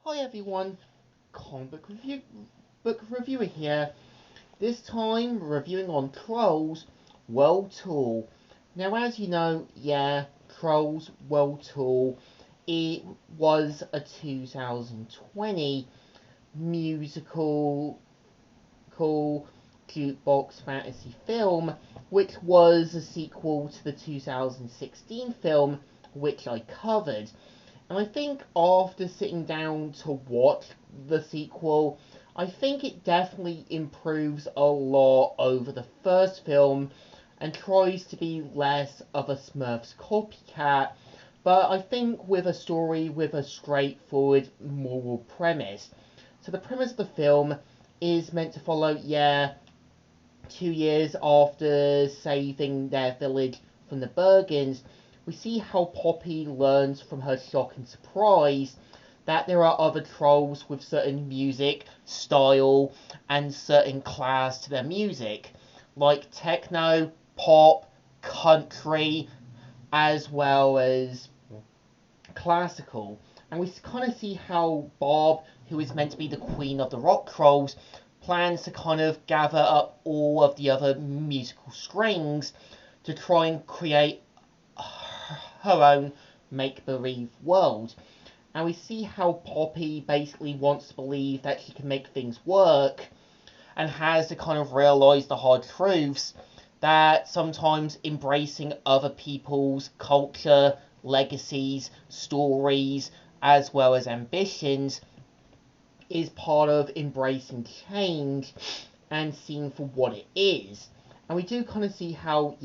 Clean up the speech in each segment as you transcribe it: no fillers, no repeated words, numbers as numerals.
Hi everyone, comic book reviewer here. This time reviewing on Trolls World Tour. Now, as you know, Trolls World Tour. It was a 2020 musical jukebox fantasy film, which was a sequel to the 2016 film, which I covered. And I think after sitting down to watch the sequel, I think it definitely improves a lot over the first film and tries to be less of a Smurfs copycat, but I think with a story with a straightforward moral premise. So the premise of the film is meant to follow, 2 years after saving their village from the Bergens, we see how Poppy learns from her shock and surprise that there are other trolls with certain music, style, and certain class to their music, like techno, pop, country, as well as classical. And we kind of see how Bob, who is meant to be the queen of the rock trolls, plans to kind of gather up all of the other musical strings to try and create her own make-believe world. And we see how Poppy basically wants to believe that she can make things work and has to kind of realise the hard truths that sometimes embracing other people's culture, legacies, stories, as well as ambitions is part of embracing change and seeing for what it is. And we do kind of see how,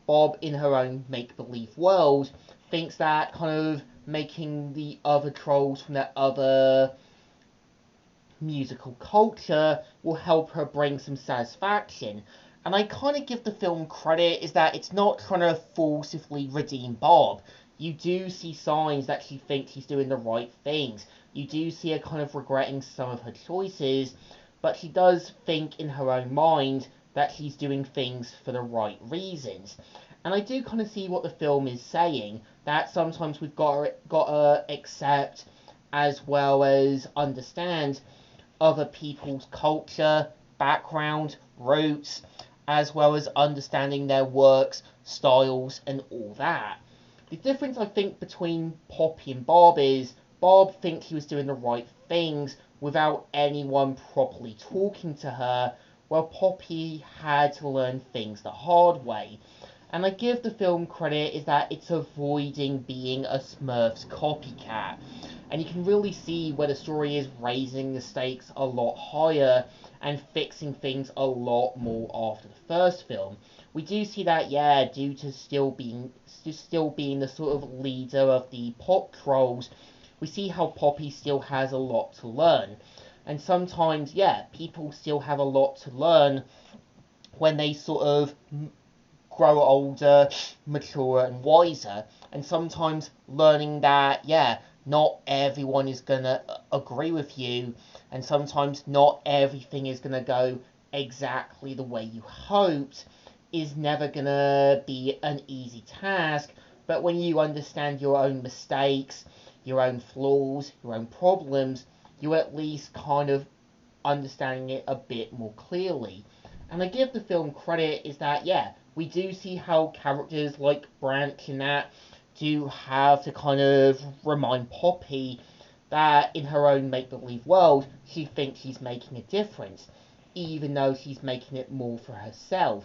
Bob in her own make-believe world thinks that kind of making the other trolls from that other musical culture will help her bring some satisfaction. And I kind of give the film credit is that it's not trying to forcibly redeem Bob. You do see signs that she thinks she's doing the right things. You do see her kind of regretting some of her choices, but she does think in her own mind that she's doing things for the right reasons. And I do kind of see what the film is saying, that sometimes we've got to accept as well as understand other people's culture, background, roots, as well as understanding their works, styles, and all that. The difference, I think, between Poppy and Bob is Bob thinks he was doing the right things without anyone properly talking to her, while Poppy had to learn things the hard way. And I give the film credit is that it's avoiding being a Smurfs copycat. And you can really see where the story is raising the stakes a lot higher and fixing things a lot more after the first film. We do see that, due to still being the sort of leader of the pop trolls, we see how Poppy still has a lot to learn. And sometimes, people still have a lot to learn when they sort of grow older, mature, and wiser. And sometimes learning that, not everyone is going to agree with you, and sometimes not everything is going to go exactly the way you hoped, is never going to be an easy task. But when you understand your own mistakes, your own flaws, your own problems, you at least kind of understanding it a bit more clearly. And I give the film credit is that, we do see how characters like Branch and that do have to kind of remind Poppy that in her own make-believe world, she thinks she's making a difference, even though she's making it more for herself.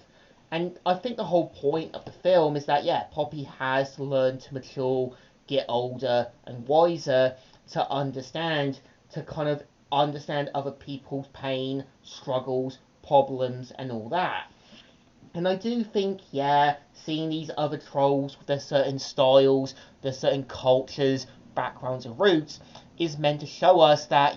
And I think the whole point of the film is that, Poppy has to learn to mature, get older and wiser to kind of understand other people's pain, struggles, problems, and all that. And I do think, seeing these other trolls with their certain styles, their certain cultures, backgrounds, and roots is meant to show us that,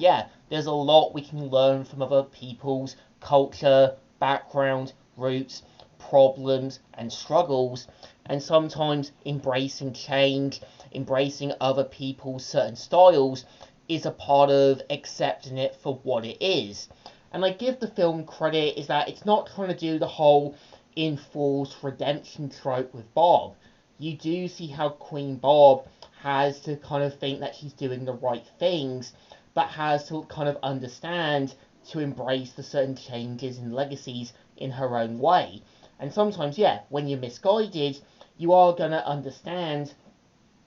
there's a lot we can learn from other people's culture, background, roots, problems, and struggles. And sometimes embracing change, embracing other people's certain styles, is a part of accepting it for what it is. And I give the film credit is that it's not trying to do the whole enforced redemption trope with Bob. You do see how Queen Bob has to kind of think that she's doing the right things, but has to kind of understand to embrace the certain changes and legacies in her own way. And sometimes, yeah, when you're misguided, you are going to understand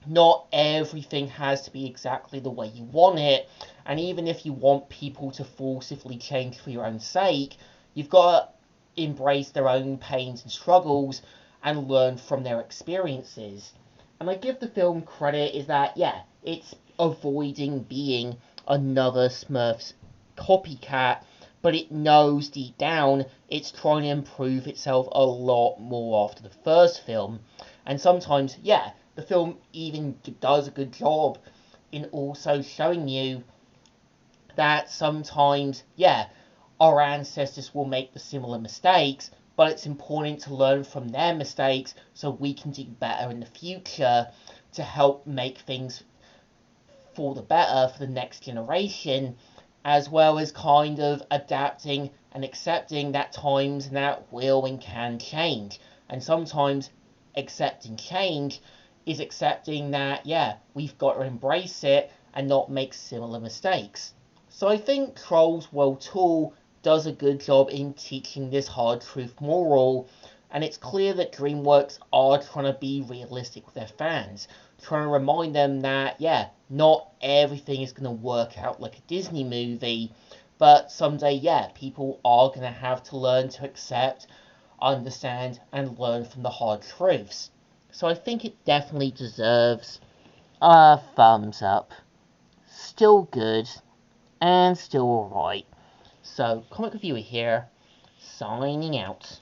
not everything has to be exactly the way you want it. And even if you want people to forcibly change for your own sake, you've got to embrace their own pains and struggles and learn from their experiences. And I give the film credit is that, yeah, it's avoiding being another Smurfs copycat, but it knows deep down it's trying to improve itself a lot more after the first film. And sometimes, yeah, the film even does a good job in also showing you that sometimes, yeah, our ancestors will make the similar mistakes, but it's important to learn from their mistakes so we can do better in the future to help make things for the better for the next generation, as well as kind of adapting and accepting that times that will and can change. And sometimes accepting change is accepting that, yeah, we've got to embrace it and not make similar mistakes. So I think Trolls World Tour does a good job in teaching this hard truth moral, and it's clear that DreamWorks are trying to be realistic with their fans, trying to remind them that, yeah, not everything is going to work out like a Disney movie, but someday, yeah, people are going to have to learn to accept, understand, and learn from the hard truths. So I think it definitely deserves a thumbs up. Still good, and still alright. So, Comic Reviewer here, signing out.